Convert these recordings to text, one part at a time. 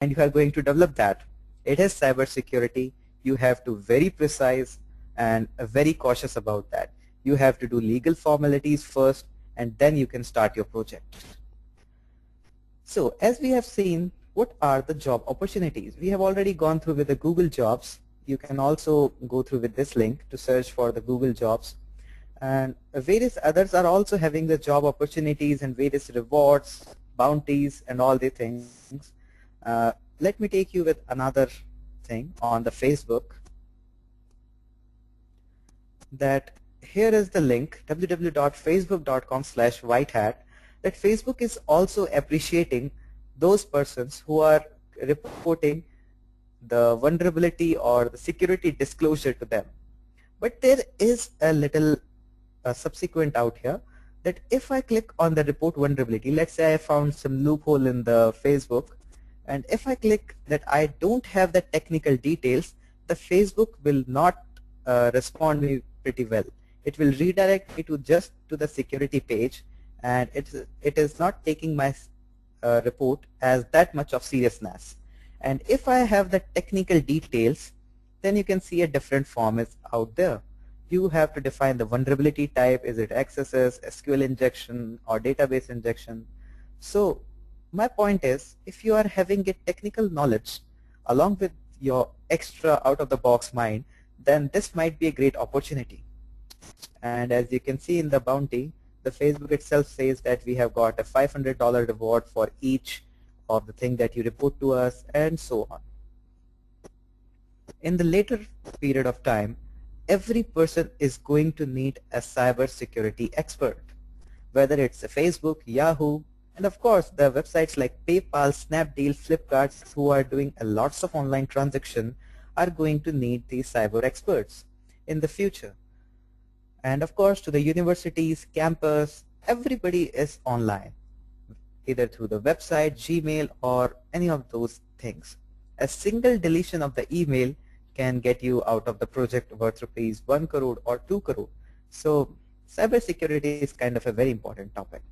and you are going to develop that. It is cybersecurity. You have to very precise and very cautious about that. You have to do legal formalities first, and then you can start your project. So as we have seen, what are the job opportunities? We have already gone through with the Google jobs. You can also go through with this link to search for the Google jobs. And various others are also having the job opportunities and various rewards, bounties, and all the things. Let me take you with another thing on the Facebook. That here is the link, www.facebook.com/whitehat, that Facebook is also appreciating those persons who are reporting the vulnerability or the security disclosure to them. But there is a little subsequent out here, that if I click on the report vulnerability, let's say I found some loophole in the Facebook, and if I click that I don't have the technical details, the Facebook will not respond me pretty well. It will redirect me to just to the security page, and it is not taking my report as that much of seriousness. And if I have the technical details, then you can see a different form is out there. You have to define the vulnerability type. Is it XSS, SQL injection, or database injection? So my point is, if you are having a technical knowledge along with your extra out-of-the-box mind, then this might be a great opportunity. And as you can see in the bounty, the Facebook itself says that we have got a $500 reward for each of the thing that you report to us, and so on. In the later period of time, every person is going to need a cybersecurity expert, whether it's a Facebook, Yahoo, and of course the websites like PayPal, Snapdeal, Flipkart, who are doing a lots of online transaction, are going to need these cyber experts in the future. And of course, to the universities, campus, everybody is online, either through the website, Gmail, or any of those things. A single deletion of the email can get you out of the project worth rupees 1 crore or 2 crore. So cybersecurity is kind of a very important topic.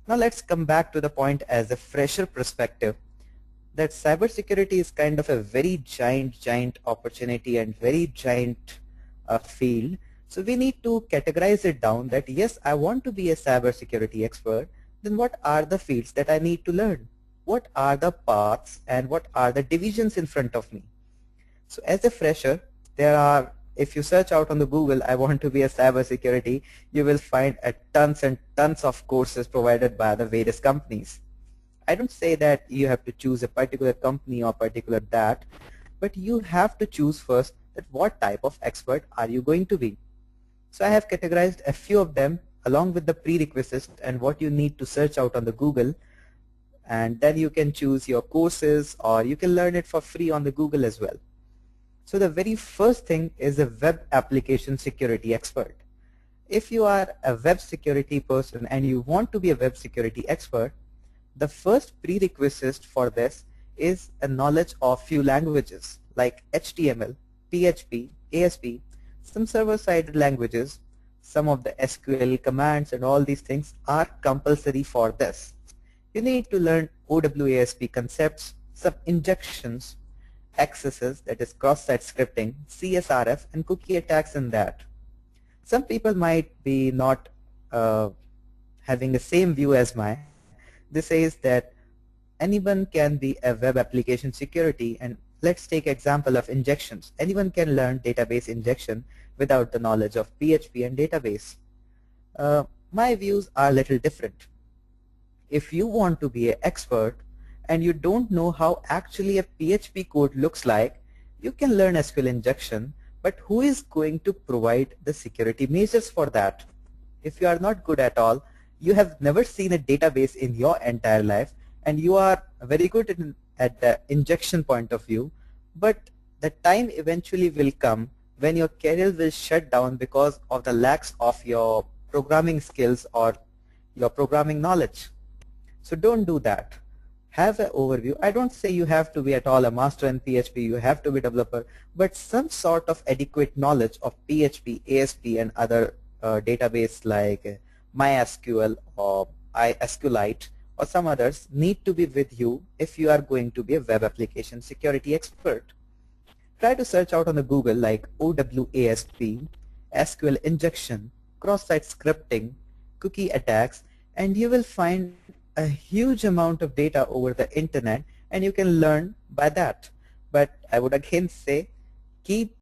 Now let's come back to the point as a fresher perspective, that cybersecurity is kind of a very giant opportunity and very giant field. So we need to categorize it down that yes, I want to be a cybersecurity expert. Then what are the fields that I need to learn? What are the paths and what are the divisions in front of me? So as a fresher, there are, if you search out on the Google, I want to be a cybersecurity, you will find tons and tons of courses provided by the various companies. I don't say that you have to choose a particular company or particular that, but you have to choose first that what type of expert are you going to be. So I have categorized a few of them along with the prerequisites and what you need to search out on the Google, and then you can choose your courses or you can learn it for free on the Google as well. So the very first thing is a web application security expert. If you are a web security person and you want to be a web security expert, the first prerequisite for this is a knowledge of few languages like HTML, PHP, ASP, some server-side languages, some of the SQL commands, and all these things are compulsory for this. You need to learn OWASP concepts, some injections, accesses, that is cross-site scripting, CSRF, and cookie attacks in that. Some people might be not having the same view as mine. This says that anyone can be a web application security, and let's take example of injections. Anyone can learn database injection without the knowledge of PHP and database. My views are a little different. If you want to be an expert and you don't know how actually a PHP code looks like, you can learn SQL injection, but who is going to provide the security measures for that? If you are not good at all, you have never seen a database in your entire life, and you are very good at the injection point of view, but the time eventually will come when your career will shut down because of the lack of your programming skills or your programming knowledge. So don't do that. Have an overview. I don't say you have to be at all a master in PHP, you have to be a developer, but some sort of adequate knowledge of PHP, ASP, and other database like MySQL or SQLite or some others need to be with you if you are going to be a web application security expert. Try to search out on the Google like OWASP, SQL injection, cross-site scripting, cookie attacks, and you will find a huge amount of data over the internet and you can learn by that. But I would again say keep